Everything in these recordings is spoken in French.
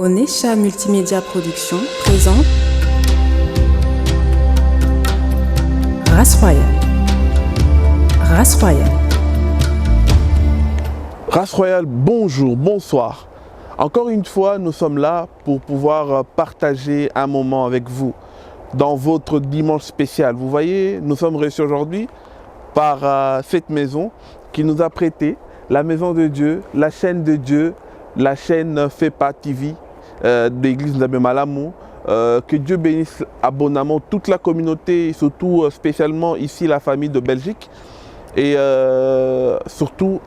Onesha Multimédia Production présente Race Royale. Race Royale. Race Royale, bonjour, bonsoir. Encore une fois, nous sommes là pour pouvoir partager un moment avec vous dans votre dimanche spécial. Vous voyez, nous sommes reçus aujourd'hui par cette maison qui nous a prêté la maison de Dieu, la chaîne de Dieu, la chaîne FEPA TV de l'église Nzambe Malamu. Que Dieu bénisse abondamment toute la communauté et surtout spécialement ici la famille de Belgique et surtout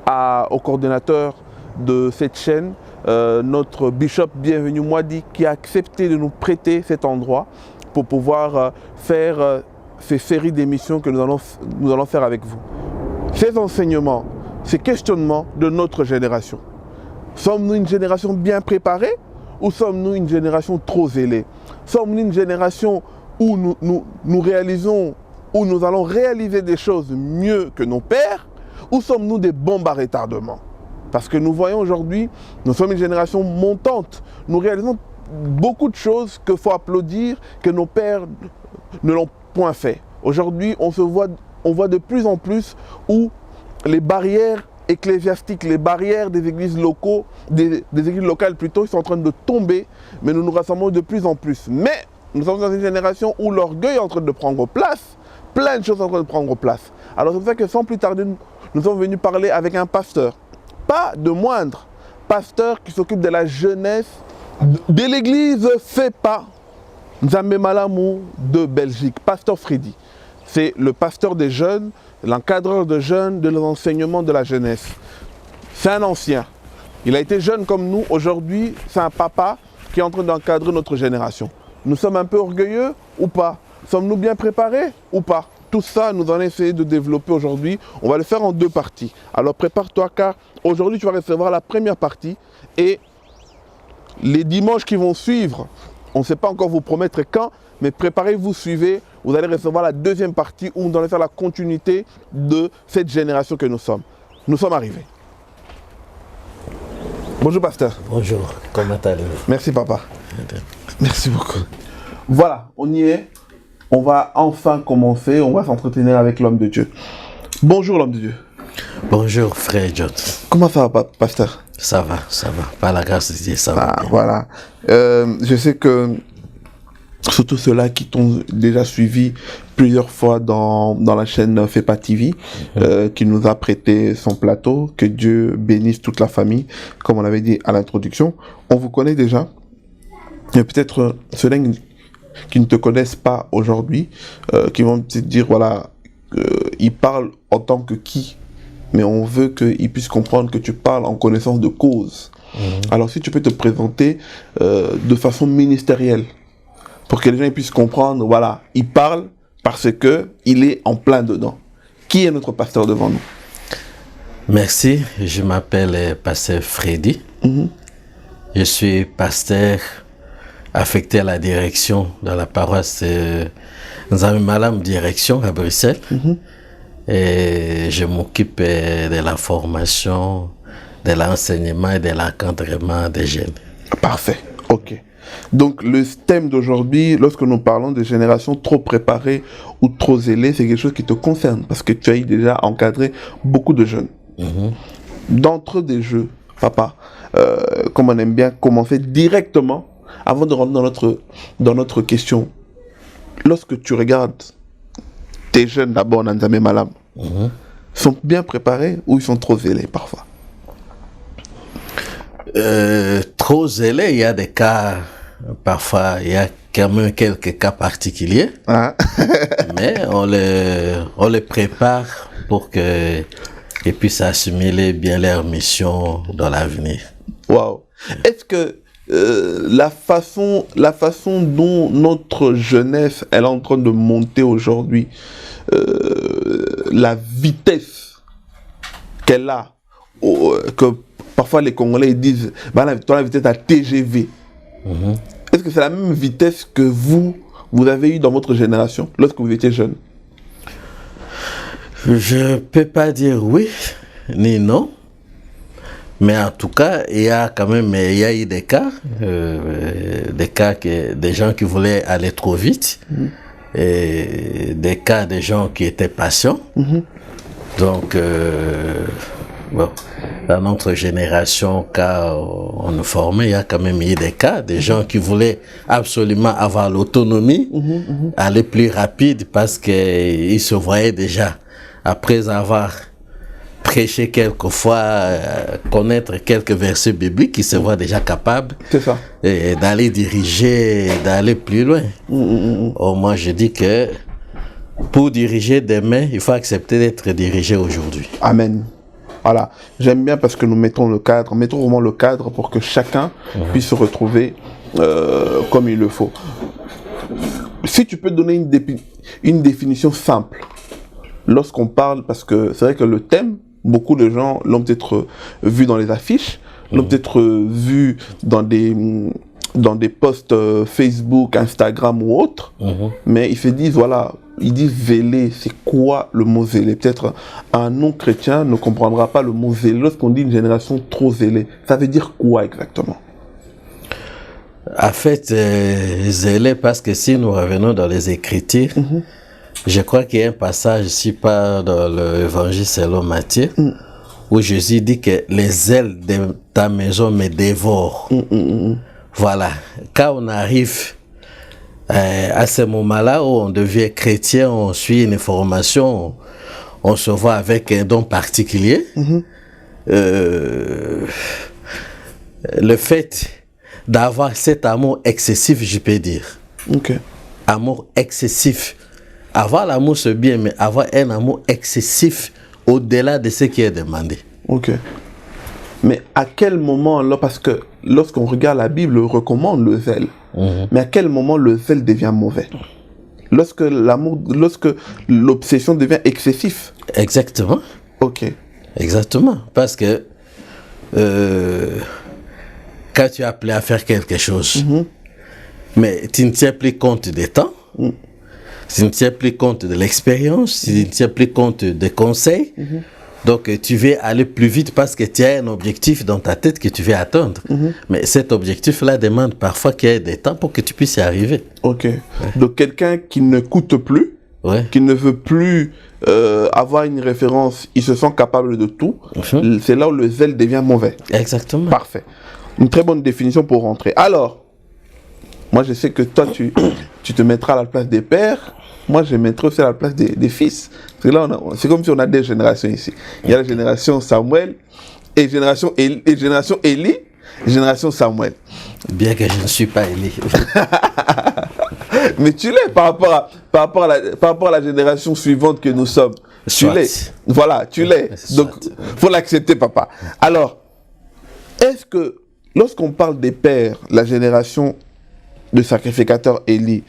au coordinateur de cette chaîne, notre bishop Bienvenu Mwadi, qui a accepté de nous prêter cet endroit pour pouvoir faire ces séries d'émissions que nous allons faire avec vous. Ces enseignements, ces questionnements de notre génération. Sommes-nous une génération bien préparée ou sommes-nous une génération trop zélée? Sommes-nous une génération où nous réalisons, où nous allons réaliser des choses mieux que nos pères, ou sommes-nous des bombes à retardement? Parce que nous voyons aujourd'hui, nous sommes une génération montante. Nous réalisons beaucoup de choses qu'il faut applaudir, que nos pères ne l'ont point fait. Aujourd'hui, on voit de plus en plus où les barrières ecclésiastiques, les barrières des églises locaux, des églises locales plutôt, ils sont en train de tomber, mais nous nous rassemblons de plus en plus. Mais nous sommes dans une génération où l'orgueil est en train de prendre place, plein de choses sont en train de prendre place. Alors c'est pour ça que sans plus tarder, nous sommes venus parler avec un pasteur, pas de moindre, pasteur qui s'occupe de la jeunesse de l'église FEPA Nzambe Malamu de Belgique, pasteur Freddy. C'est le pasteur des jeunes, l'encadreur de jeunes, de l'enseignement de la jeunesse. C'est un ancien. Il a été jeune comme nous. Aujourd'hui, c'est un papa qui est en train d'encadrer notre génération. Nous sommes un peu orgueilleux ou pas? Sommes-nous bien préparés ou pas? Tout ça, nous allons essayer de développer aujourd'hui. On va le faire en deux parties. Alors prépare-toi car aujourd'hui, tu vas recevoir la première partie et les dimanches qui vont suivre, on ne sait pas encore vous promettre quand, mais préparez-vous, suivez. Vous allez recevoir la deuxième partie où nous allons faire la continuité de cette génération que nous sommes. Nous sommes arrivés. Bonjour pasteur. Bonjour, comment allez-vous? Merci papa. Merci beaucoup. Voilà, on y est. On va enfin commencer, on va s'entretenir avec l'homme de Dieu. Bonjour l'homme de Dieu. Bonjour frère John. Comment ça va pasteur? Ça va. Par la grâce de Dieu, ça va. Voilà. Je sais que surtout ceux-là qui t'ont déjà suivi plusieurs fois dans la chaîne FEPA TV, qui nous a prêté son plateau, que Dieu bénisse toute la famille, comme on l'avait dit à l'introduction. On vous connaît déjà. Il y a peut-être ceux-là qui ne te connaissent pas aujourd'hui, qui vont peut-être dire, voilà, ils parlent en tant que qui? Mais on veut qu'ils puissent comprendre que tu parles en connaissance de cause. Alors si tu peux te présenter de façon ministérielle, pour que les gens puissent comprendre, voilà, il parle parce qu'il est en plein dedans. Qui est notre pasteur devant nous? Merci, je m'appelle pasteur Freddy. Je suis pasteur affecté à la direction dans la paroisse Nzambe Malamu direction à Bruxelles. Et je m'occupe de la formation, de l'enseignement et de l'encadrement des jeunes. Parfait, ok. Donc le thème d'aujourd'hui, lorsque nous parlons de générations trop préparées ou trop zélées, c'est quelque chose qui te concerne parce que tu as déjà encadré beaucoup de jeunes. D'entre des jeux, papa, comme on aime bien commencer directement, avant de rentrer dans notre question, lorsque tu regardes tes jeunes d'abord dans Nzambe Malamu, sont bien préparés ou ils sont trop zélés parfois? Trop zélés, il y a des cas, parfois il y a quand même quelques cas particuliers, mais on les prépare pour qu'ils puissent assimiler bien leur mission dans l'avenir. Wow. Est-ce que la façon dont notre jeunesse elle est en train de monter aujourd'hui, la vitesse qu'elle a, que parfois les Congolais disent, bah, la vitesse à TGV. Est-ce que c'est la même vitesse que vous avez eu dans votre génération lorsque vous étiez jeune? Je ne peux pas dire oui ni non, Mais en tout cas, il y a quand même il y a eu des cas des gens qui voulaient aller trop vite, et des cas de gens qui étaient patients. Donc, bon, dans notre génération, quand on est formé, il y a quand même eu des cas des gens qui voulaient absolument avoir l'autonomie, aller plus rapide parce qu'ils se voyaient déjà, après avoir prêché quelquefois, connaître quelques versets bibliques, ils se voient déjà capables d'aller diriger, d'aller plus loin. Au moins, je dis que pour diriger demain, il faut accepter d'être dirigé aujourd'hui. Amen. Voilà, j'aime bien parce que nous mettons vraiment le cadre pour que chacun puisse se retrouver comme il le faut. Si tu peux donner une définition simple, lorsqu'on parle, parce que c'est vrai que le thème, beaucoup de gens l'ont peut-être vu dans les affiches, l'ont peut-être vu dans des posts Facebook, Instagram ou autres, mais ils se disent, voilà, ils disent zélé, c'est quoi le mot zélé? Peut-être un non-chrétien ne comprendra pas le mot zélé. Lorsqu'on dit une génération trop zélée, ça veut dire quoi exactement? En fait, zélé, parce que si nous revenons dans les Écritures, je crois qu'il y a un passage ici pas dans l'évangile selon Matthieu, où Jésus dit que les ailes de ta maison me dévorent. Voilà. Quand on arrive à ce moment-là où on devient chrétien, on suit une formation, on se voit avec un don particulier, le fait d'avoir cet amour excessif, je peux dire. Amour excessif. Avoir l'amour, c'est bien, mais avoir un amour excessif au-delà de ce qui est demandé. Mais à quel moment, là, parce que lorsqu'on regarde la Bible, on recommande le zèle. Mais à quel moment le zèle devient mauvais? Lorsque l'obsession devient excessif. Exactement. Exactement. Parce que quand tu es appelé à faire quelque chose, mais tu ne tiens plus compte des temps, tu ne tiens plus compte de l'expérience, tu ne tiens plus compte des conseils. Donc, tu veux aller plus vite parce que tu as un objectif dans ta tête que tu veux atteindre. Mais cet objectif-là demande parfois qu'il y ait des temps pour que tu puisses y arriver. Donc, quelqu'un qui ne coûte plus, qui ne veut plus avoir une référence, il se sent capable de tout, c'est là où le zèle devient mauvais. Exactement. Parfait. Une très bonne définition pour rentrer. Alors, moi, je sais que toi, tu te mettras à la place des pères. Moi, je mettrai aussi à la place des fils. Parce que là, c'est comme si on a des générations ici. Il y a la génération Samuel, et génération Élie, génération Samuel. Bien que je ne suis pas Élie. Mais tu l'es par rapport à la génération suivante que nous sommes. Tu l'es. Voilà, tu l'es. Donc, faut l'accepter, papa. Alors, est-ce que, lorsqu'on parle des pères, la génération de sacrificateurs Élie,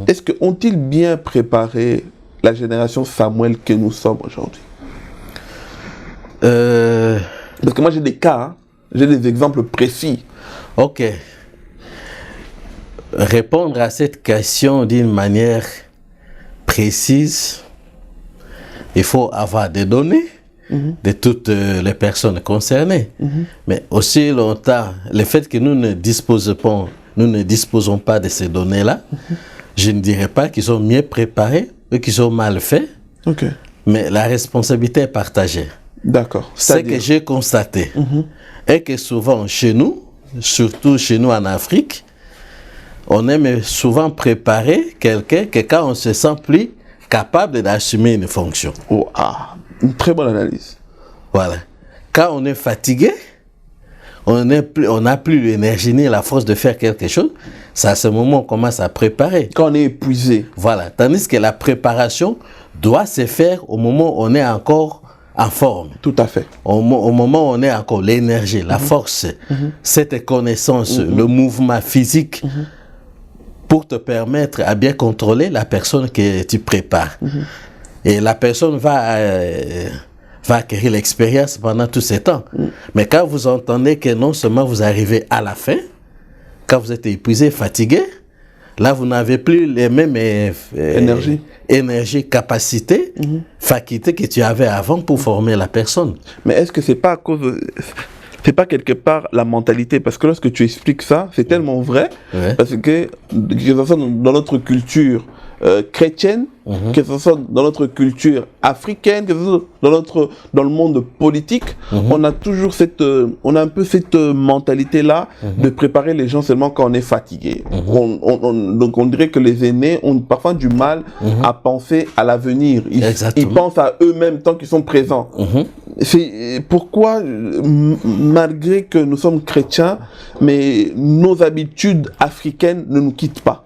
est-ce que ont-ils bien préparé la génération Samuel que nous sommes aujourd'hui? Parce que moi j'ai des cas, j'ai des exemples précis. Répondre à cette question d'une manière précise, il faut avoir des données de toutes les personnes concernées. Mais aussi longtemps, le fait que nous ne disposons pas de ces données-là, je ne dirais pas qu'ils sont mieux préparés ou qu'ils sont mal faits, mais la responsabilité est partagée. Ce que j'ai constaté est que souvent chez nous, surtout chez nous en Afrique, on aime souvent préparer quelqu'un que quand on se sent plus capable d'assumer une fonction. Une très bonne analyse. Voilà. Quand on est fatigué, on n'a plus l'énergie ni la force de faire quelque chose, c'est à ce moment qu'on commence à préparer. Quand on est épuisé. Voilà. Tandis que la préparation doit se faire au moment où on est encore en forme. Tout à fait. Au moment où on est encore l'énergie, la force, cette connaissance, le mouvement physique, pour te permettre à bien contrôler la personne que tu prépares. Et la personne va acquérir l'expérience pendant tous ces temps. Mais quand vous entendez que non seulement vous arrivez à la fin, quand vous êtes épuisé, fatigué, là vous n'avez plus les mêmes énergie, capacité, faculté que tu avais avant pour former la personne. Mais est-ce que c'est pas à cause de... c'est pas quelque part la mentalité, parce que lorsque tu expliques ça, c'est tellement vrai, parce que ce soit dans notre culture chrétienne, que ce soit dans notre culture africaine, que ce soit dans le monde politique, on a toujours on a un peu cette mentalité-là de préparer les gens seulement quand on est fatigué. Donc on dirait que les aînés ont parfois du mal à penser à l'avenir. Ils pensent à eux-mêmes tant qu'ils sont présents. C'est pourquoi, malgré que nous sommes chrétiens, mais nos habitudes africaines ne nous quittent pas.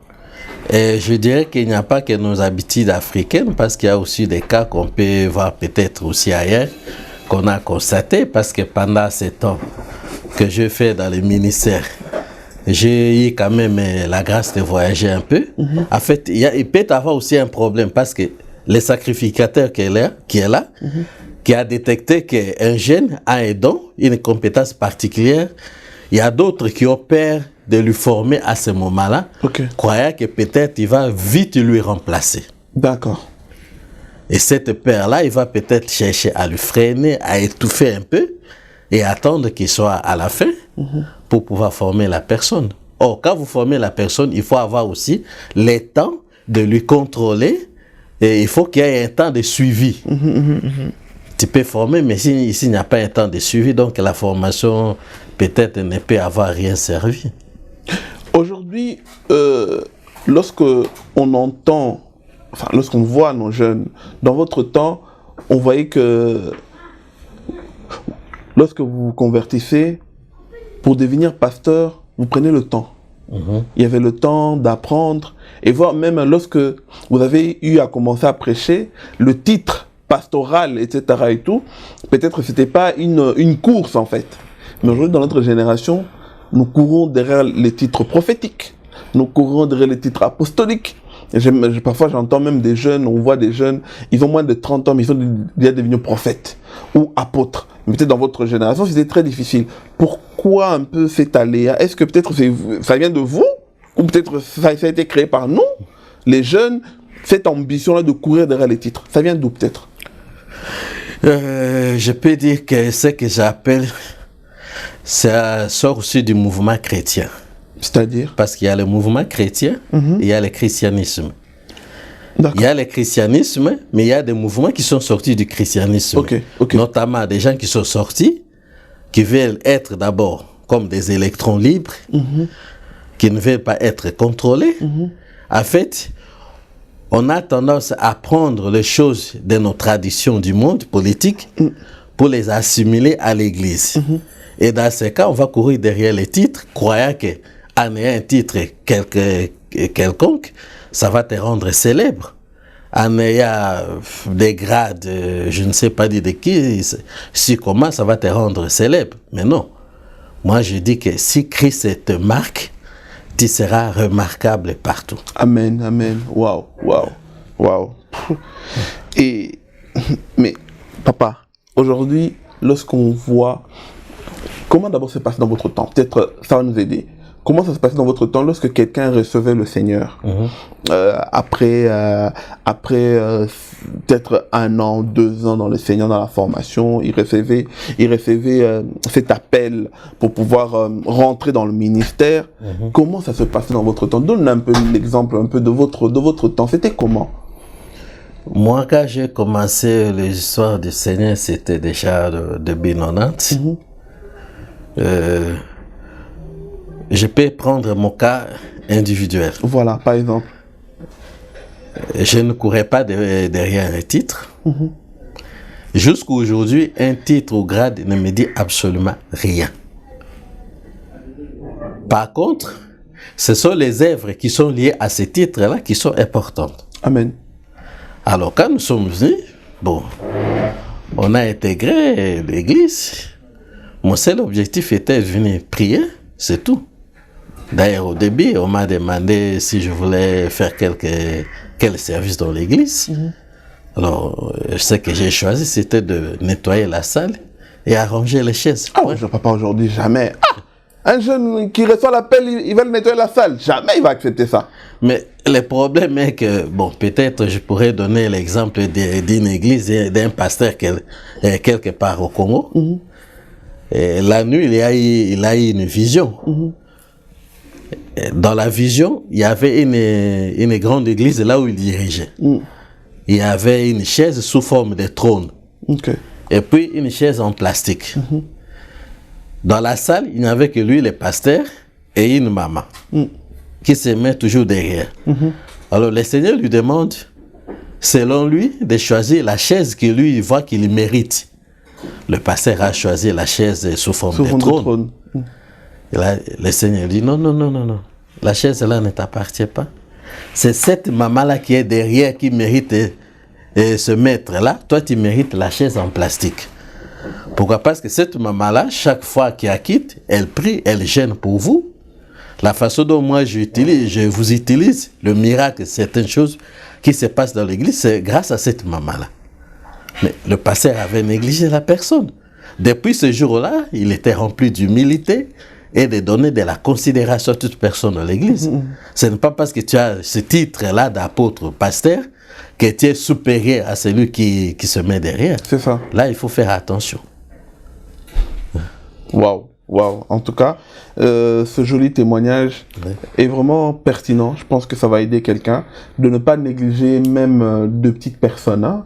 Et je dirais qu'il n'y a pas que nos habitudes africaines, parce qu'il y a aussi des cas qu'on peut voir peut-être aussi ailleurs, qu'on a constaté, parce que pendant ces temps que je fais dans le ministère, j'ai eu quand même la grâce de voyager un peu. En fait, il peut y avoir aussi un problème, parce que le sacrificateur qui est là, qui a détecté qu'un jeune a un don, une compétence particulière, il y a d'autres qui opèrent de lui former à ce moment-là, croyant que peut-être il va vite lui remplacer. D'accord. Et cette peur-là, il va peut-être chercher à lui freiner, à étouffer un peu, et attendre qu'il soit à la fin pour pouvoir former la personne. Or, quand vous formez la personne, il faut avoir aussi le temps de lui contrôler, et il faut qu'il y ait un temps de suivi. Tu peux former, mais ici, il n'y a pas un temps de suivi, donc la formation peut-être ne peut avoir rien servi. Aujourd'hui, lorsque on entend, enfin, lorsqu'on voit nos jeunes, dans votre temps, on voyait que lorsque vous vous convertissez, pour devenir pasteur, vous prenez le temps. Il y avait le temps d'apprendre, et voire même lorsque vous avez eu à commencer à prêcher, le titre pastoral, etc. et tout, peut-être que c'était pas une course en fait. Mais aujourd'hui, dans notre génération, nous courons derrière les titres prophétiques, nous courons derrière les titres apostoliques. Parfois, j'entends même des jeunes, on voit des jeunes, ils ont moins de 30 ans, mais ils sont déjà devenus prophètes ou apôtres. Mais peut-être dans votre génération, c'était très difficile. Pourquoi un peu cet aléa? Est-ce que peut-être ça vient de vous? Ou peut-être ça a été créé par nous, les jeunes, cette ambition-là de courir derrière les titres? Ça vient d'où peut-être? Je peux dire que ce que j'appelle, ça sort aussi du mouvement chrétien. C'est-à-dire? Parce qu'il y a le mouvement chrétien et il y a le christianisme. Il y a le christianisme, mais il y a des mouvements qui sont sortis du christianisme. Notamment des gens qui sont sortis, qui veulent être d'abord comme des électrons libres, qui ne veulent pas être contrôlés. En fait, on a tendance à prendre les choses de nos traditions du monde politique pour les assimiler à l'Église. Et dans ce cas, on va courir derrière les titres, croyant qu'en ayant un titre quelconque, ça va te rendre célèbre. En ayant des grades, je ne sais pas de qui, si comment, ça va te rendre célèbre. Mais non. Moi, je dis que si Christ te marque, tu seras remarquable partout. Amen, amen. Waouh, waouh, waouh. Et, mais, papa, aujourd'hui, lorsqu'on voit, comment d'abord se passe dans votre temps? Peut-être ça va nous aider. Comment ça se passe dans votre temps lorsque quelqu'un recevait le Seigneur après peut-être 1 an, 2 ans dans le Seigneur, dans la formation, il recevait cet appel pour pouvoir rentrer dans le ministère. Comment ça se passait dans votre temps? Donne un peu l'exemple un peu de votre temps. C'était comment? Moi, quand j'ai commencé l'histoire du Seigneur, c'était déjà début 90. Je peux prendre mon cas individuel. Voilà, par exemple. Je ne courais pas derrière un titre. Jusqu'à aujourd'hui, un titre ou grade ne me dit absolument rien. Par contre, ce sont les œuvres qui sont liées à ces titres-là qui sont importantes. Amen. Alors, quand nous sommes venus, bon, on a intégré l'église. Mon seul objectif était de venir prier, c'est tout. D'ailleurs, au début, on m'a demandé si je voulais faire quel service dans l'église. Alors, ce que j'ai choisi, c'était de nettoyer la salle et arranger les chaises. Ah ouais, papa, aujourd'hui, jamais. Un jeune qui reçoit l'appel, il va nettoyer la salle. Jamais il va accepter ça. Mais le problème est que, bon, peut-être je pourrais donner l'exemple d'une église, d'un pasteur quelque part au Congo. Et la nuit, il a eu une vision. Et dans la vision, il y avait une grande église là où il dirigeait. Il y avait une chaise sous forme de trône. Et puis une chaise en plastique. Dans la salle, il n'y avait que lui, le pasteur, et une maman qui se met toujours derrière. Alors le Seigneur lui demande, selon lui, de choisir la chaise que lui voit qu'il mérite. Le pasteur a choisi la chaise sous forme de trône. Et là, le Seigneur dit, non, non, non, non, non. La chaise là ne t'appartient pas. C'est cette maman-là qui est derrière qui mérite ce maître-là. Toi, tu mérites la chaise en plastique. Pourquoi? Parce que cette maman-là, chaque fois qu'elle quitte, elle prie, elle gêne pour vous. La façon dont moi je vous utilise, le miracle, certaines choses qui se passent dans l'église, c'est grâce à cette maman-là. Mais le pasteur avait négligé la personne. Depuis ce jour-là, il était rempli d'humilité et de donner de la considération à toute personne dans l'église. Ce n'est pas parce que tu as ce titre-là d'apôtre pasteur que tu es supérieur à celui qui se met derrière. C'est ça. Là, il faut faire attention. Waouh, waouh. En tout cas, ce joli témoignage est vraiment pertinent. Je pense que ça va aider quelqu'un de ne pas négliger même de petites personnes. Hein.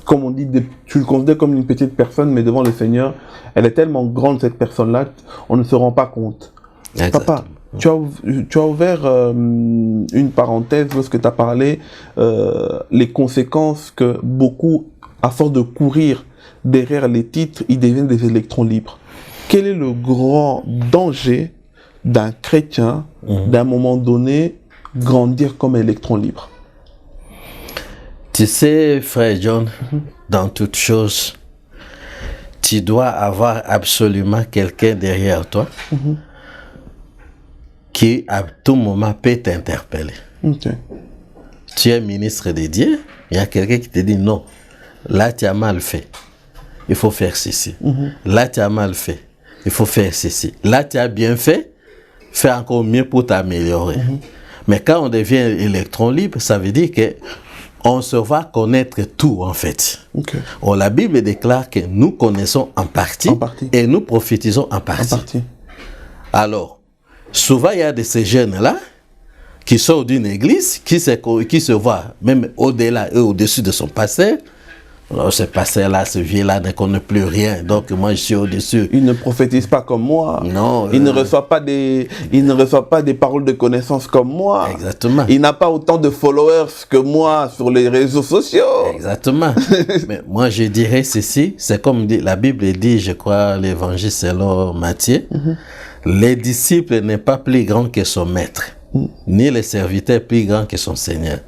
Comme on dit, tu le considères comme une petite personne, mais devant le Seigneur, elle est tellement grande, cette personne-là, on ne se rend pas compte. Exactement. Papa, tu as ouvert une parenthèse lorsque tu as parlé les conséquences que beaucoup, à force de courir derrière les titres, ils deviennent des électrons libres. Quel est le grand danger d'un chrétien, d'un moment donné, grandir comme électron libre? Tu sais, frère John, dans toute chose, tu dois avoir absolument quelqu'un derrière toi qui, à tout moment, peut t'interpeller. Tu es ministre de Dieu, il y a quelqu'un qui te dit non, là tu as mal fait, il faut faire ceci. Là tu as mal fait, il faut faire ceci. Là tu as bien fait, fais encore mieux pour t'améliorer. Mais quand on devient électron libre, ça veut dire que on se va connaître tout en fait. Or, la Bible déclare que nous connaissons en partie, et nous prophétisons en partie. Alors, souvent il y a de ces jeunes-là qui sortent d'une église, qui se voient même au-delà et au-dessus de son pasteur. Alors, ce pasteur-là, ce vieux-là ne connaît plus rien, donc moi je suis au-dessus. Il ne prophétise pas comme moi. Non. Il ne reçoit pas des paroles de connaissance comme moi. Exactement. Il n'a pas autant de followers que moi sur les réseaux sociaux. Exactement. Mais moi je dirais ceci, c'est comme la Bible dit, je crois, l'évangile selon Matthieu, les disciples n'est pas plus grand que son maître, ni le serviteur plus grand que son Seigneur.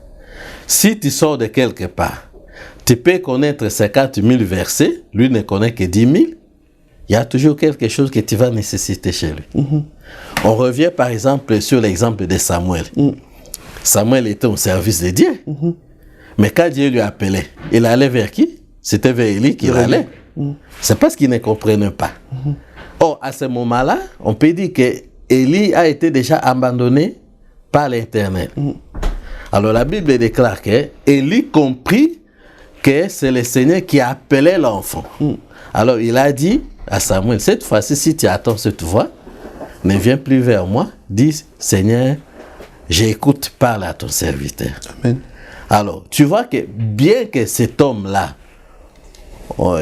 Si tu sors de quelque part, tu peux connaître 50 000 versets, lui ne connaît que 10 000. Il y a toujours quelque chose que tu vas nécessiter chez lui. On revient par exemple sur l'exemple de Samuel. Samuel était au service de Dieu. Mais quand Dieu lui appelait, il allait vers qui? C'était vers Élie qu'il allait. C'est parce qu'il ne comprenait pas. Or, à ce moment-là, on peut dire que Élie a été déjà abandonné par l'Éternel. Alors la Bible déclare que Élie comprit que c'est le Seigneur qui appelait l'enfant. Alors il a dit à Samuel, cette fois-ci, si tu attends cette voix, ne viens plus vers moi, dis, Seigneur, j'écoute, parle à ton serviteur. Amen. Alors, tu vois que bien que cet homme-là,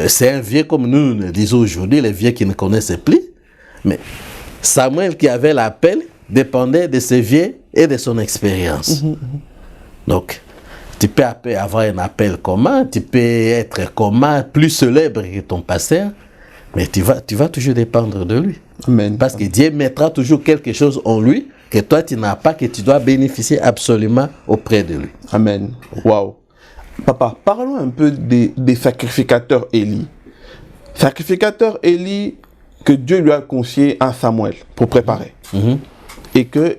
c'est un vieux comme nous le disons aujourd'hui, les vieux qui ne connaissent plus, mais Samuel qui avait l'appel dépendait de ce vieux et de son expérience. Donc, tu peux avoir un appel commun, tu peux être commun, plus célèbre que ton pasteur, mais tu vas toujours dépendre de lui. Amen. Parce que Dieu mettra toujours quelque chose en lui que toi tu n'as pas, que tu dois bénéficier absolument auprès de lui. Amen. Waouh. Papa, parlons un peu des sacrificateurs Élie. Sacrificateur Élie que Dieu lui a confié à Samuel pour préparer. Et que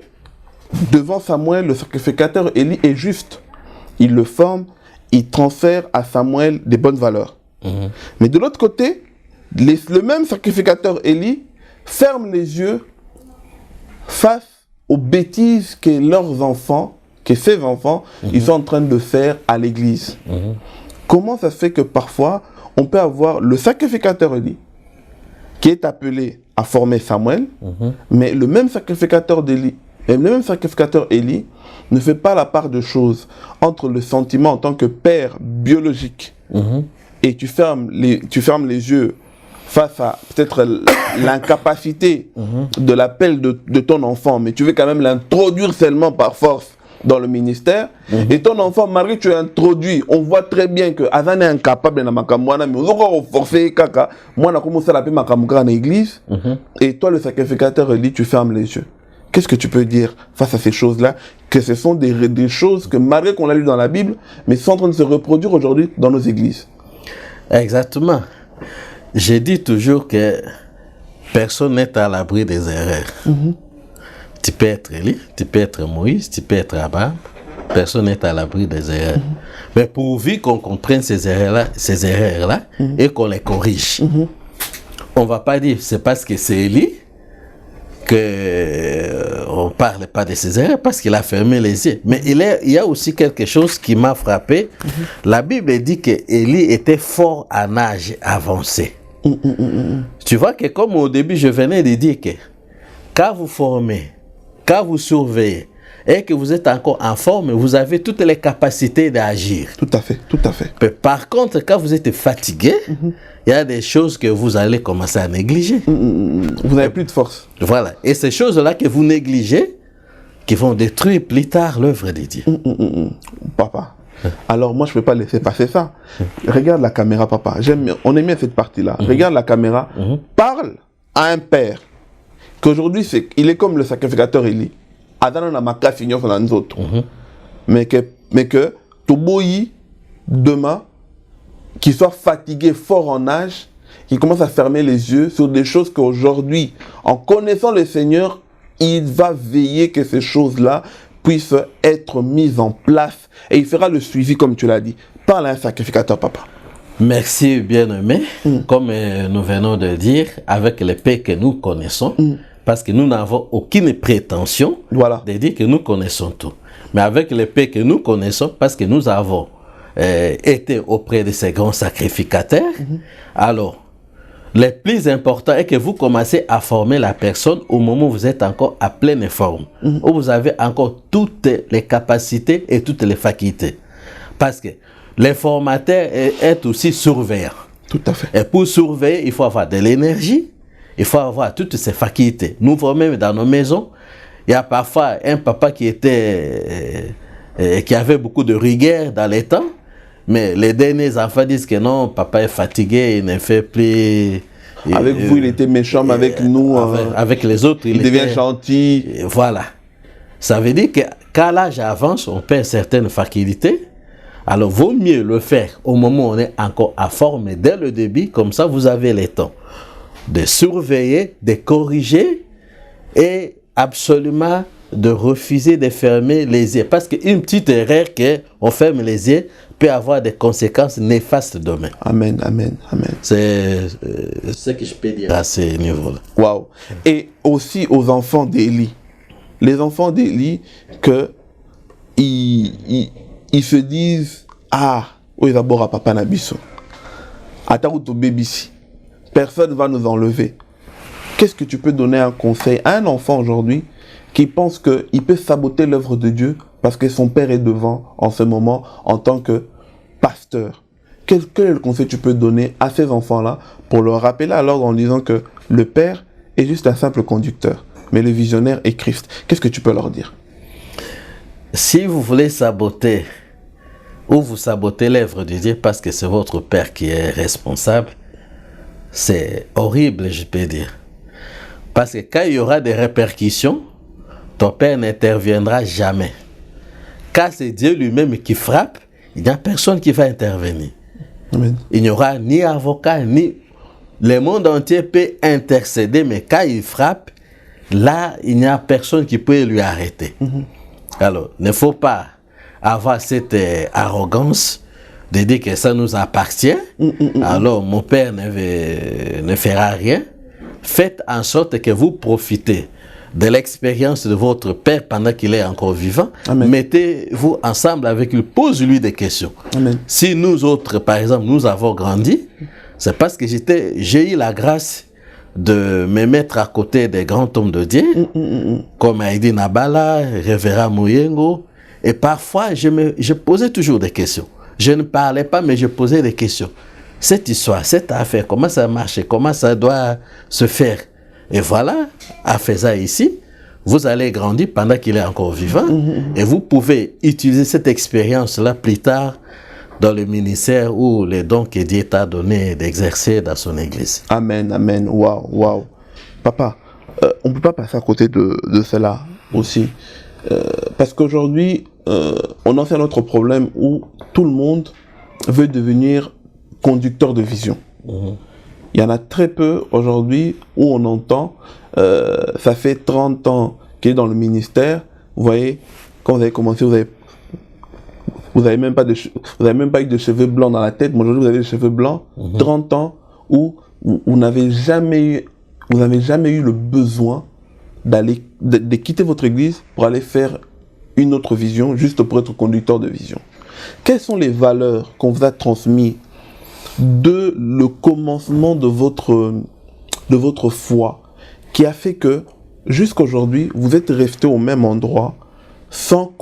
devant Samuel, le sacrificateur Élie est juste. Il le forme, il transfère à Samuel des bonnes valeurs. Mais de l'autre côté, le même sacrificateur Élie ferme les yeux face aux bêtises que leurs enfants, que ses enfants, ils sont en train de faire à l'église. Comment ça se fait que parfois, on peut avoir le sacrificateur Élie qui est appelé à former Samuel, mais le même sacrificateur Élie ne fait pas la part de choses entre le sentiment en tant que père biologique et tu fermes les yeux face à peut-être l'incapacité de l'appel de ton enfant, mais tu veux quand même l'introduire seulement par force dans le ministère, et ton enfant, malgré que tu l'as introduit, on voit très bien que Azan est incapable de makamouana, mais on va forcer kaka. Moi, on a commencé à l'appeler makamouka dans l'église, et toi, le sacrificateur, dit tu fermes les yeux. Qu'est-ce que tu peux dire face à ces choses-là? Que ce sont des choses que, malgré qu'on l'a lu dans la Bible, mais sont en train de se reproduire aujourd'hui dans nos églises. Exactement. Je dis toujours que personne n'est à l'abri des erreurs. Tu peux être Élie, tu peux être Moïse, tu peux être Abraham. Personne n'est à l'abri des erreurs. Mais pourvu qu'on comprenne ces erreurs-là et qu'on les corrige, on ne va pas dire c'est parce que c'est Élie qu'on ne parle pas de ses erreurs, parce qu'il a fermé les yeux. Mais il y a aussi quelque chose qui m'a frappé. La Bible dit que Élie était fort en âge avancé. Tu vois que comme au début, je venais de dire que quand vous formez, quand vous surveillez et que vous êtes encore en forme, vous avez toutes les capacités d'agir. Tout à fait, tout à fait. Mais par contre, quand vous êtes fatigué, il y a des choses que vous allez commencer à négliger. Vous n'avez plus de force. Voilà. Et ces choses-là que vous négligez, qui vont détruire plus tard l'œuvre de Dieu. Papa, alors moi je ne peux pas laisser passer ça. Regarde la caméra, papa. On aime bien cette partie-là. Regarde la caméra. Parle à un père qu'aujourd'hui, il est comme le sacrificateur Élie. Adam n'a pas qu'à finir sur les autres. Mais que Toboyi, demain, qu'il soit fatigué, fort en âge, qu'il commence à fermer les yeux sur des choses qu'aujourd'hui, en connaissant le Seigneur, il va veiller que ces choses-là puissent être mises en place. Et il fera le suivi, comme tu l'as dit. Parle à un sacrificateur, papa. Merci, bien-aimé. Comme nous venons de dire, avec les paix que nous connaissons, parce que nous n'avons aucune prétention de dire que nous connaissons tout. Mais avec les paix que nous connaissons, parce que nous avons été auprès de ces grands sacrificateurs, alors, le plus important est que vous commencez à former la personne au moment où vous êtes encore à pleine forme, où vous avez encore toutes les capacités et toutes les facultés. Parce que les formateurs est aussi surveillant. Tout à fait. Et pour surveiller, il faut avoir de l'énergie, il faut avoir toutes ces facultés. Nous, même dans nos maisons, il y a parfois un papa qui avait beaucoup de rigueur dans les temps, mais les derniers enfants disent que non, papa est fatigué, il ne fait plus... Avec vous, il était méchant, mais avec nous... avec les autres, il devient gentil. Voilà. Ça veut dire que quand l'âge avance, on perd certaines facultés. Alors, vaut mieux le faire au moment où on est encore à forme, dès le début, comme ça, vous avez le temps de surveiller, de corriger et absolument de refuser de fermer les yeux. Parce qu'une petite erreur qu'on ferme les yeux peut avoir des conséquences néfastes demain. Amen, amen, amen. C'est ce que je peux dire à ce niveau-là. Waouh. Et aussi aux enfants d'Élie. Les enfants d'Élie, ils se disent, ah, où est d'abord à papa Nabiso. Attends, ton bébé ici. Personne ne va nous enlever. Qu'est-ce que tu peux donner un conseil à un enfant aujourd'hui qui pense qu'il peut saboter l'œuvre de Dieu parce que son père est devant en ce moment en tant que pasteur? Quel est le conseil que tu peux donner à ces enfants-là pour leur rappeler alors en disant que le père est juste un simple conducteur, mais le visionnaire est Christ? Qu'est-ce que tu peux leur dire? Si vous voulez saboter ou vous sabotez l'œuvre de Dieu parce que c'est votre père qui est responsable, c'est horrible, je peux dire. Parce que quand il y aura des répercussions, ton père n'interviendra jamais. Quand c'est Dieu lui-même qui frappe, il n'y a personne qui va intervenir. Amen. Il n'y aura ni avocat, ni... Le monde entier peut intercéder, mais quand il frappe, là, il n'y a personne qui peut lui arrêter. Alors, il ne faut pas avoir cette arrogance de dire que ça nous appartient. Alors, mon père ne fera rien. Faites en sorte que vous profitez de l'expérience de votre père pendant qu'il est encore vivant. Amen. Mettez-vous ensemble avec lui, pose-lui des questions. Amen. Si nous autres, par exemple, nous avons grandi, c'est parce que j'ai eu la grâce de me mettre à côté des grands hommes de Dieu, comme Heidi Nabala, Révérend Mouyengo. Et parfois, je posais toujours des questions. Je ne parlais pas, mais je posais des questions. Cette histoire, cette affaire, comment ça marche, comment ça doit se faire. Et voilà, à faisant ici, vous allez grandir pendant qu'il est encore vivant. Et vous pouvez utiliser cette expérience-là plus tard dans le ministère ou les dons que Dieu t'a donné d'exercer dans son église. Amen, amen. Waouh, waouh. Papa, on ne peut pas passer à côté de cela aussi. Parce qu'aujourd'hui, on en fait un autre problème où tout le monde veut devenir conducteur de vision. Il y en a très peu aujourd'hui où on entend, ça fait 30 ans qu'il est dans le ministère. Vous voyez, quand vous avez commencé, vous n'avez même pas eu de cheveux blancs dans la tête. Mais aujourd'hui, vous avez des cheveux blancs. 30 ans où vous n'avez jamais eu le besoin de quitter votre église pour aller faire une autre vision, juste pour être conducteur de vision. Quelles sont les valeurs qu'on vous a transmises de le commencement de votre foi qui a fait que jusqu'aujourd'hui, vous êtes resté au même endroit sans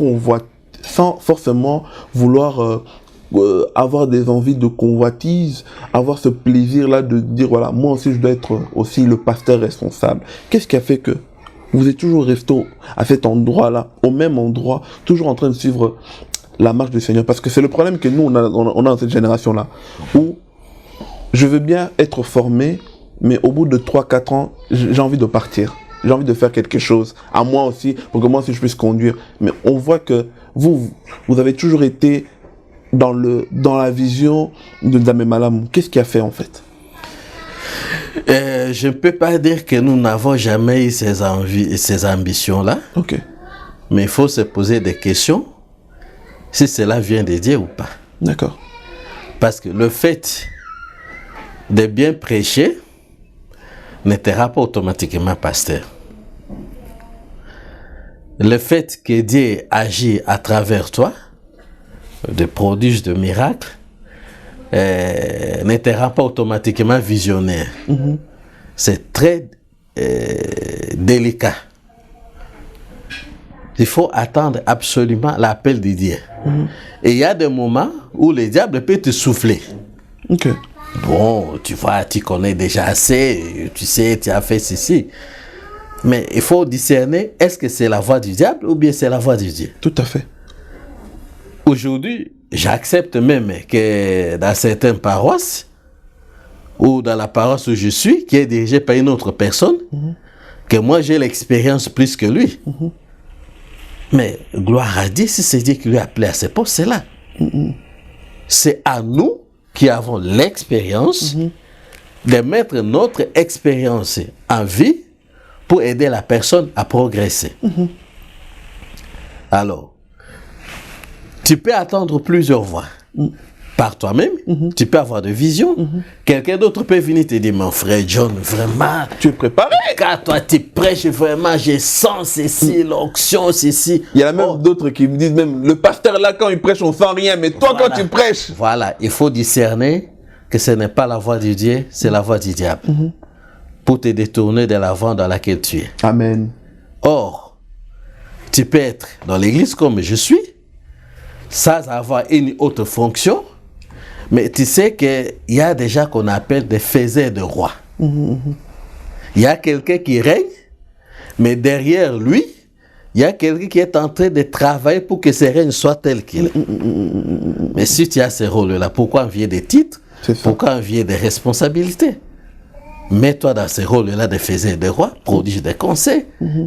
forcément vouloir avoir des envies de convoitise, avoir ce plaisir-là de dire, voilà, moi aussi je dois être aussi le pasteur responsable. Qu'est-ce qui a fait que vous êtes toujours resté à cet endroit-là, au même endroit, toujours en train de suivre la marche du Seigneur? Parce que c'est le problème que nous, on a dans cette génération-là, où je veux bien être formé, mais au bout de 3-4 ans, j'ai envie de partir. J'ai envie de faire quelque chose, à moi aussi, pour que moi aussi je puisse conduire. Mais on voit que vous avez toujours été dans la vision de Nzambe Malamu. Qu'est-ce qui a fait en fait? Je ne peux pas dire que nous n'avons jamais eu ces envies et ces ambitions-là. Ok. Mais il faut se poser des questions si cela vient de Dieu ou pas. D'accord. Parce que le fait de bien prêcher ne te rend pas automatiquement pasteur. Le fait que Dieu agit à travers toi, de prodiges, de miracles, ne te rend pas automatiquement visionnaire. C'est très délicat. Il faut attendre absolument l'appel de Dieu. Et il y a des moments où le diable peut te souffler. Ok. Bon, tu vois, tu connais déjà assez, tu sais, tu as fait ceci. Mais il faut discerner, est-ce que c'est la voix du diable ou bien c'est la voix de Dieu? Tout à fait. Aujourd'hui, j'accepte même que dans certaines paroisses, ou dans la paroisse où je suis, qui est dirigée par une autre personne, que moi j'ai l'expérience plus que lui. Mais gloire à Dieu, si c'est Dieu qui lui a appelé à ce poste, c'est là. C'est à nous qui avons l'expérience de mettre notre expérience en vie pour aider la personne à progresser. Alors, tu peux attendre plusieurs voix par toi-même, tu peux avoir de vision. Quelqu'un d'autre peut venir te dire, mon frère John, vraiment, Tu es préparé? quand toi tu prêches, vraiment, je sens ceci, l'onction, ceci. Il y en a même d'autres qui me disent même, le pasteur là, quand il prêche, on sent rien, mais toi, quand tu prêches... Voilà, il faut discerner que ce n'est pas la voix de Dieu, c'est la voix du diable. Pour te détourner de la voie dans laquelle tu es. Amen. Or, tu peux être dans l'église comme je suis, sans avoir une autre fonction, mais tu sais qu'il y a déjà qu'on appelle des faiseurs de rois. Il y a quelqu'un qui règne, mais derrière lui, il y a quelqu'un qui est en train de travailler pour que ce règne soit tel qu'il est. Mais si tu as ce rôle-là, pourquoi envier des titres? Pourquoi envier des responsabilités? Mets-toi dans ce rôle-là de faiseur de roi, prodige des conseils.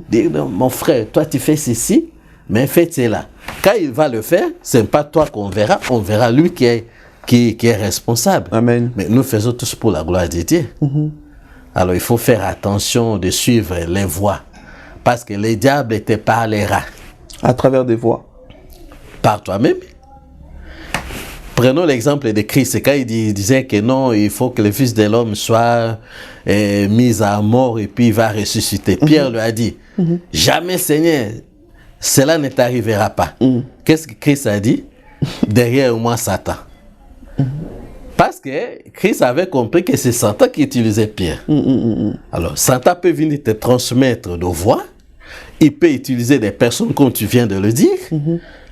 Dis, mon frère, toi tu fais ceci, mais fais cela. Quand il va le faire, ce n'est pas toi qu'on verra, on verra lui qui est responsable. Amen. Mais nous faisons tous pour la gloire de Dieu. Alors il faut faire attention de suivre les voies. Parce que le diable te parlera. À travers des voix. Par toi-même. Prenons l'exemple de Christ. Quand il disait que non, il faut que le Fils de l'homme soit mis à mort et puis il va ressusciter. Pierre lui a dit, jamais Seigneur, cela ne t'arrivera pas. Qu'est-ce que Christ a dit? Derrière moi, Satan. Parce que Christ avait compris que c'est Satan qui utilisait Pierre. Alors, Satan peut venir te transmettre nos voix. Il peut utiliser des personnes comme tu viens de le dire.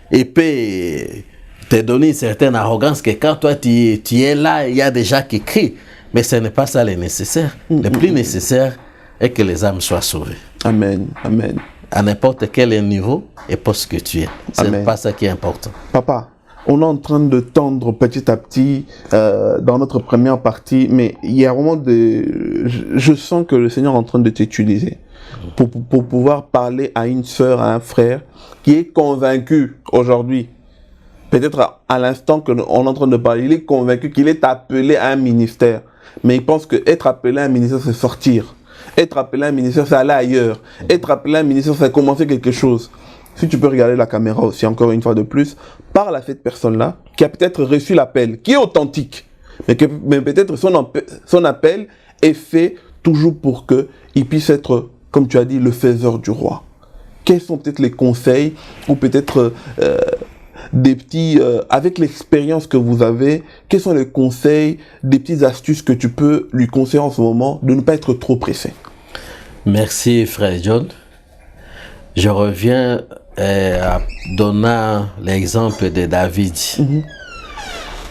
Il peut te donner une certaine arrogance que quand toi tu es là, il y a des gens qui crient. Mais ce n'est pas ça le nécessaire. Le plus nécessaire est que les âmes soient sauvées. Amen. Amen. À n'importe quel niveau et poste que tu es. Ce n'est pas ça qui est important. Papa, on est en train de tendre petit à petit dans notre première partie, mais il y a vraiment je sens que le Seigneur est en train de t'utiliser pour pouvoir parler à une sœur, à un frère qui est convaincu aujourd'hui. Peut-être à l'instant qu'on est en train de parler, il est convaincu qu'il est appelé à un ministère. Mais il pense qu'être appelé à un ministère, c'est sortir. Être appelé à un ministère, c'est aller ailleurs. Être appelé à un ministère, c'est commencer quelque chose. Si tu peux regarder la caméra aussi, encore une fois de plus, parle à cette personne-là qui a peut-être reçu l'appel, qui est authentique, mais peut-être son appel est fait toujours pour qu'il puisse être, comme tu as dit, le faiseur du roi. Quels sont peut-être les conseils ou peut-être des petits, avec l'expérience que vous avez, quels sont les conseils, des petites astuces que tu peux lui conseiller en ce moment de ne pas être trop pressé? Merci frère John. Je reviens en donnant l'exemple de David.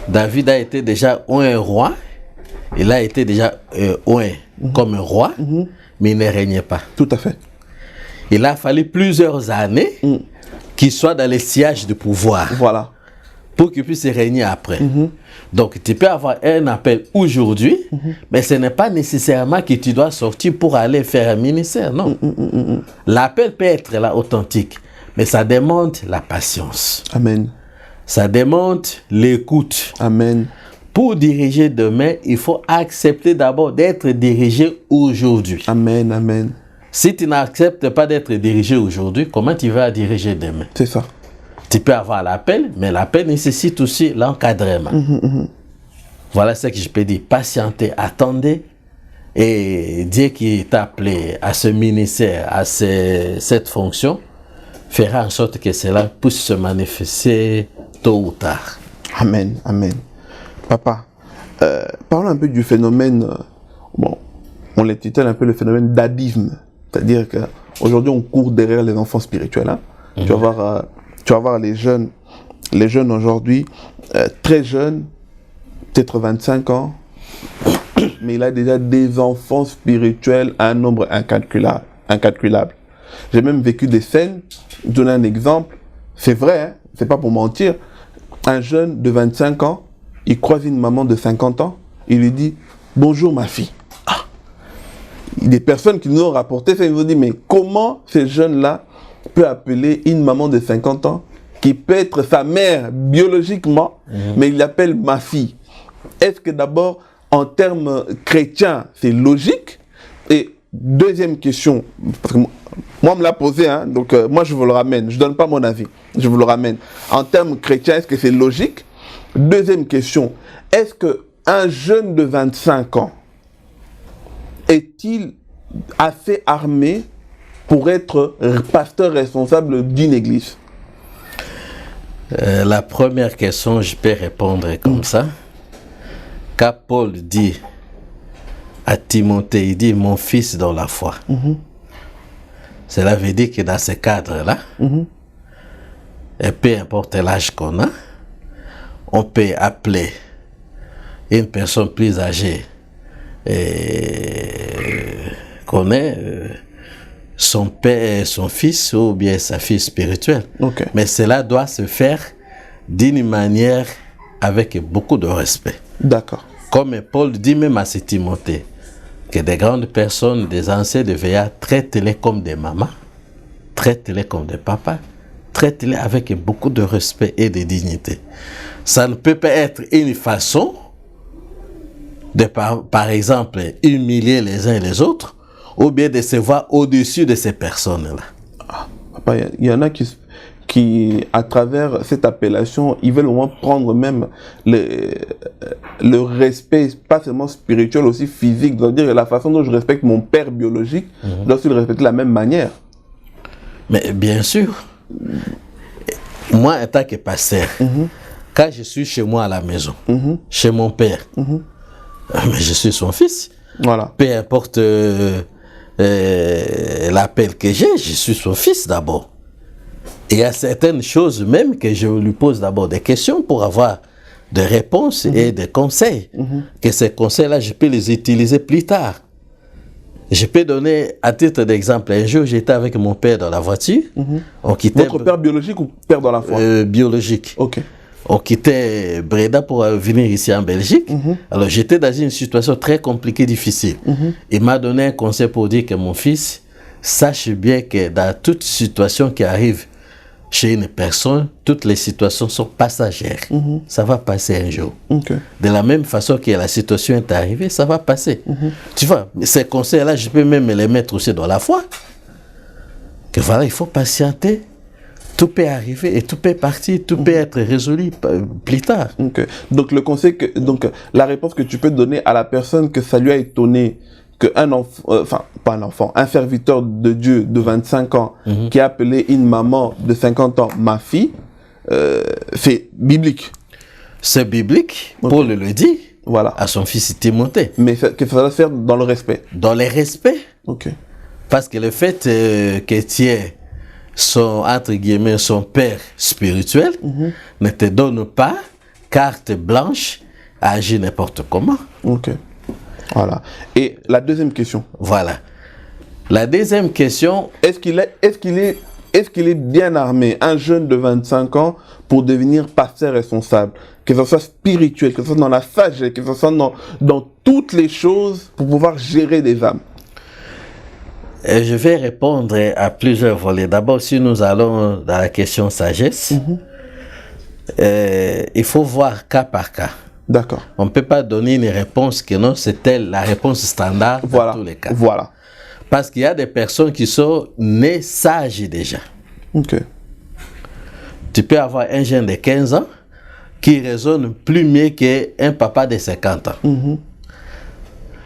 David a été déjà un roi, il a été déjà comme un roi, mais il ne régnait pas. Tout à fait. Il a fallu plusieurs années qu'il soit dans les sièges de pouvoir. Voilà. Pour qu'il puisse régner après. Donc, tu peux avoir un appel aujourd'hui, mais ce n'est pas nécessairement que tu dois sortir pour aller faire un ministère, non. L'appel peut être là authentique, mais ça demande la patience. Amen. Ça demande l'écoute. Amen. Pour diriger demain, il faut accepter d'abord d'être dirigé aujourd'hui. Amen, amen. Si tu n'acceptes pas d'être dirigé aujourd'hui, comment tu vas diriger demain? C'est ça. Tu peux avoir l'appel, mais l'appel nécessite aussi l'encadrement. Voilà ce que je peux dire. Patientez, attendez. Et Dieu qui t'a appelé à ce ministère, à cette fonction, fera en sorte que cela puisse se manifester tôt ou tard. Amen, amen. Papa, parlons un peu du phénomène, bon, on l'intitule un peu le phénomène d'adisme. C'est-à-dire qu'aujourd'hui, on court derrière les enfants spirituels. Hein. Tu vas voir les jeunes aujourd'hui, très jeunes, peut-être 25 ans, mais il a déjà des enfants spirituels à un nombre incalculable. J'ai même vécu des scènes, je donne un exemple, c'est vrai, hein, c'est pas pour mentir, un jeune de 25 ans, il croise une maman de 50 ans, il lui dit « Bonjour ma fille ». Des personnes qui nous ont rapporté ça, ils nous ont dit, mais comment ces jeunes-là peuvent appeler une maman de 50 ans qui peut être sa mère biologiquement, mais il l'appelle ma fille? Est-ce que d'abord, en termes chrétiens, c'est logique? Et deuxième question, parce que moi on me l'a posé, hein, donc moi je vous le ramène, je ne donne pas mon avis, je vous le ramène. En termes chrétiens, est-ce que c'est logique? Deuxième question, est-ce qu'un jeune de 25 ans est-il assez armé pour être pasteur responsable d'une église? La première question, je peux répondre comme ça. Quand Paul dit à Timothée, il dit « mon fils dans la foi ». Cela veut dire que dans ce cadre-là, et peu importe l'âge qu'on a, on peut appeler une personne plus âgée connaît son père, son fils ou bien sa fille spirituelle. Okay. Mais cela doit se faire d'une manière avec beaucoup de respect. D'accord. Comme Paul dit même à Timothée, que des grandes personnes, des anciens de veillard, traitent-les comme des mamans, traitent-les comme des papas, traitent-les avec beaucoup de respect et de dignité. Ça ne peut pas être une façon de, par exemple, humilier les uns et les autres, ou bien de se voir au-dessus de ces personnes-là. Ah, papa, il y en a qui, à travers cette appellation, ils veulent au moins prendre même le respect, pas seulement spirituel, aussi physique. C'est-à-dire la façon dont je respecte mon père biologique, je dois aussi le respecter de la même manière. Mais bien sûr, moi, en tant que pasteur, quand je suis chez moi à la maison, chez mon père, mais je suis son fils. Voilà. Peu importe l'appel que j'ai, je suis son fils d'abord. Et il y a certaines choses même que je lui pose d'abord des questions pour avoir des réponses et des conseils. Que ces conseils-là, je peux les utiliser plus tard. Je peux donner, à titre d'exemple, un jour, j'étais avec mon père dans la voiture. On quittait Votre père biologique ou père dans la foi? Biologique. Ok. On quittait Breda pour venir ici en Belgique. Alors, j'étais dans une situation très compliquée, difficile. Il m'a donné un conseil pour dire que mon fils, sache bien que dans toute situation qui arrive chez une personne, toutes les situations sont passagères. Ça va passer un jour. Ok. De la même façon que la situation est arrivée, ça va passer. Tu vois, ces conseils-là, je peux même les mettre aussi dans la foi. Que voilà, il faut patienter. Tout peut arriver et tout peut partir, tout peut être résolu plus tard. Ok. Donc, la réponse que tu peux donner à la personne que ça lui a étonné qu'un enfant, enfin, pas un enfant, un serviteur de Dieu de 25 ans qui a appelé une maman de 50 ans ma fille, c'est biblique. C'est biblique, Paul le dit, Voilà. à son fils Timothée. Mais que ça doit se faire dans le respect. Dans le respect. Ok. Parce que le fait que tu es son, entre guillemets, son père spirituel ne te donne pas carte blanche à agir n'importe comment. Ok. Voilà. Et la deuxième question. Voilà. La deuxième question, Est-ce qu'il est bien armé, un jeune de 25 ans, pour devenir pasteur responsable? Que ce soit spirituel, que ce soit dans la sagesse, que ce soit dans toutes les choses pour pouvoir gérer des âmes. je vais répondre à plusieurs volets. D'abord, si nous allons dans la question sagesse, il faut voir cas par cas. D'accord. On ne peut pas donner une réponse que non, c'était la réponse standard Voilà. dans tous les cas. Voilà. Parce qu'il y a des personnes qui sont nées sages déjà. Ok. Tu peux avoir un jeune de 15 ans qui raisonne plus mieux qu'un papa de 50 ans.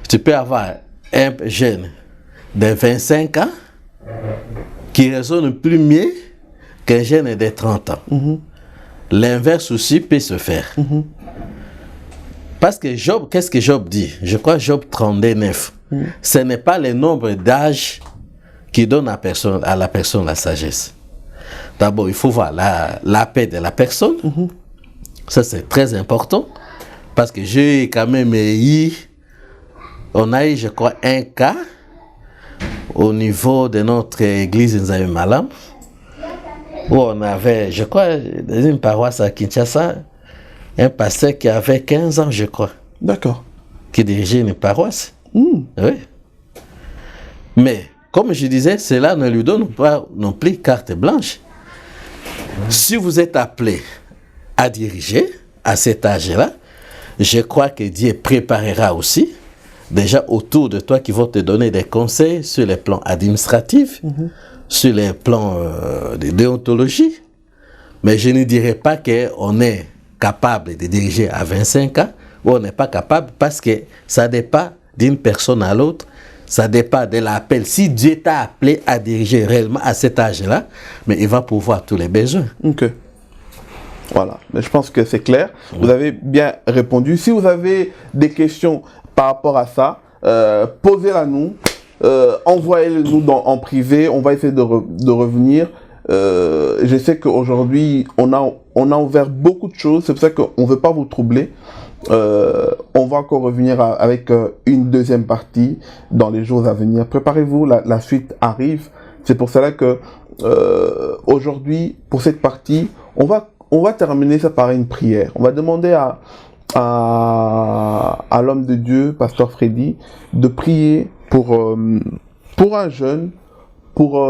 Tu peux avoir un jeune de 25 ans qui raisonne plus mieux qu'un jeune de 30 ans. L'inverse aussi peut se faire. Parce que Job, qu'est-ce que Job dit? Je crois Job 39. Ce n'est pas le nombre d'âge qui donne à la personne la sagesse. D'abord, il faut voir la paix de la personne. Ça, c'est très important. Parce que j'ai quand même on a eu, je crois, un cas au niveau de notre église Nzambe Malam, où on avait, je crois, dans une paroisse à Kinshasa, un pasteur qui avait 15 ans, je crois. D'accord. Qui dirigeait une paroisse. Oui. Mais, comme je disais, cela ne lui donne pas non plus carte blanche. Si vous êtes appelé à diriger à cet âge-là, je crois que Dieu préparera aussi déjà autour de toi qui vont te donner des conseils sur les plans administratifs, sur les plans de déontologie. Mais je ne dirais pas qu'on est capable de diriger à 25 ans ou on n'est pas capable parce que ça dépend d'une personne à l'autre. Ça dépend de l'appel. Si Dieu t'a appelé à diriger réellement à cet âge-là, mais il va pouvoir tous les besoins. Ok. Voilà. Mais je pense que c'est clair. Vous avez bien répondu. Si vous avez des questions par rapport à ça, posez-la nous. Envoyez-le nous en privé. On va essayer de revenir. Je sais qu'aujourd'hui, on a ouvert beaucoup de choses. C'est pour ça qu'on ne veut pas vous troubler. On va encore revenir avec une deuxième partie dans les jours à venir. Préparez-vous, la suite arrive. C'est pour cela que aujourd'hui, pour cette partie, on va terminer ça par une prière. On va demander à l'homme de Dieu, Pasteur Freddy, de prier pour un jeune, pour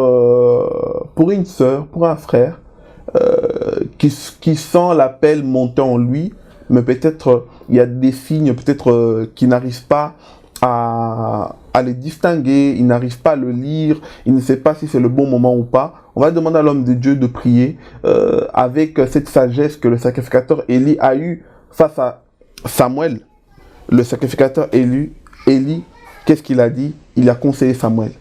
une sœur, pour un frère qui sent l'appel monter en lui, mais peut-être il y a des signes peut-être qui n'arrivent pas à les distinguer, il n'arrive pas à le lire, il ne sait pas si c'est le bon moment ou pas. On va demander à l'homme de Dieu de prier avec cette sagesse que le sacrificateur Élie a eue face à Samuel. Le sacrificateur Élie, qu'est-ce qu'il a dit? Il a conseillé Samuel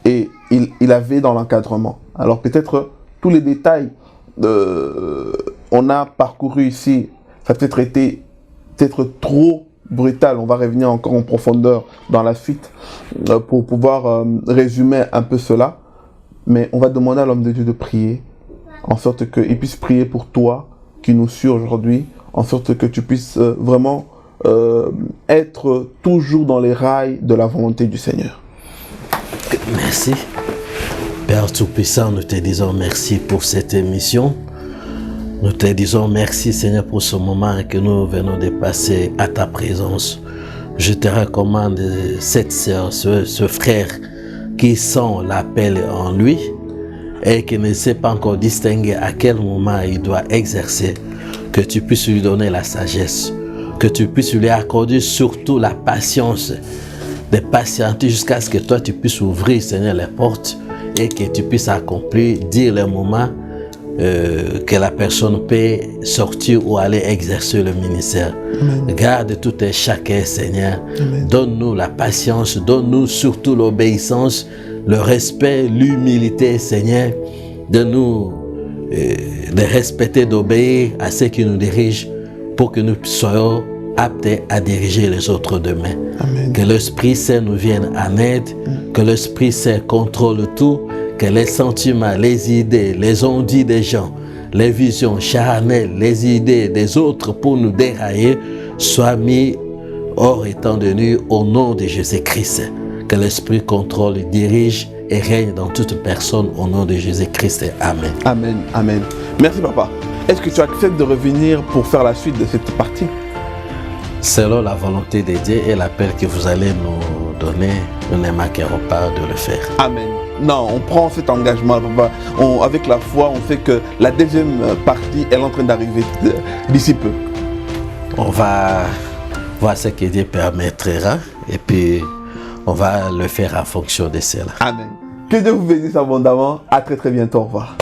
et il avait dans l'encadrement. Alors peut-être tous les détails on a parcouru ici, ça a peut-être été trop brutal. On va revenir encore en profondeur dans la suite pour pouvoir résumer un peu cela. Mais on va demander à l'homme de Dieu de prier, en sorte qu'il puisse prier pour toi qui nous suit aujourd'hui, en sorte que tu puisses vraiment être toujours dans les rails de la volonté du Seigneur. Merci. Père Tout-Puissant, nous te disons merci pour cette émission. Nous te disons merci, Seigneur, pour ce moment que nous venons de passer à ta présence. Je te recommande cette sœur, ce frère qui sent l'appel en lui et qui ne sait pas encore distinguer à quel moment il doit exercer, que tu puisses lui donner la sagesse, que tu puisses lui accorder surtout la patience, de patienter jusqu'à ce que toi tu puisses ouvrir, Seigneur, les portes et que tu puisses accomplir, dire le moment que la personne peut sortir ou aller exercer le ministère. Amen. Garde tout et chacun, Seigneur. Donne-nous la patience, donne-nous surtout l'obéissance, le respect, l'humilité, Seigneur. Donne-nous de respecter, d'obéir à ceux qui nous dirigent pour que nous soyons aptes à diriger les autres demain. Amen. Que l'Esprit Saint nous vienne en aide, que l'Esprit Saint contrôle tout, que les sentiments, les idées, les ondits des gens, les visions charnelles, les idées des autres pour nous dérailler soient mis hors étant donné au nom de Jésus-Christ. Que l'Esprit contrôle, dirige et règne dans toute personne au nom de Jésus-Christ. Amen. Amen. Amen. Merci papa. Est-ce que tu acceptes de revenir pour faire la suite de cette partie? Selon la volonté de Dieu et l'appel que vous allez nous donner, nous ne manquerons pas de le faire. Amen. Non, on prend cet engagement, papa. Avec la foi, on sait que la deuxième partie est en train d'arriver d'ici peu. On va voir ce que Dieu permettra et puis on va le faire en fonction de cela. Amen. Que Dieu vous bénisse abondamment. À très très bientôt. Au revoir.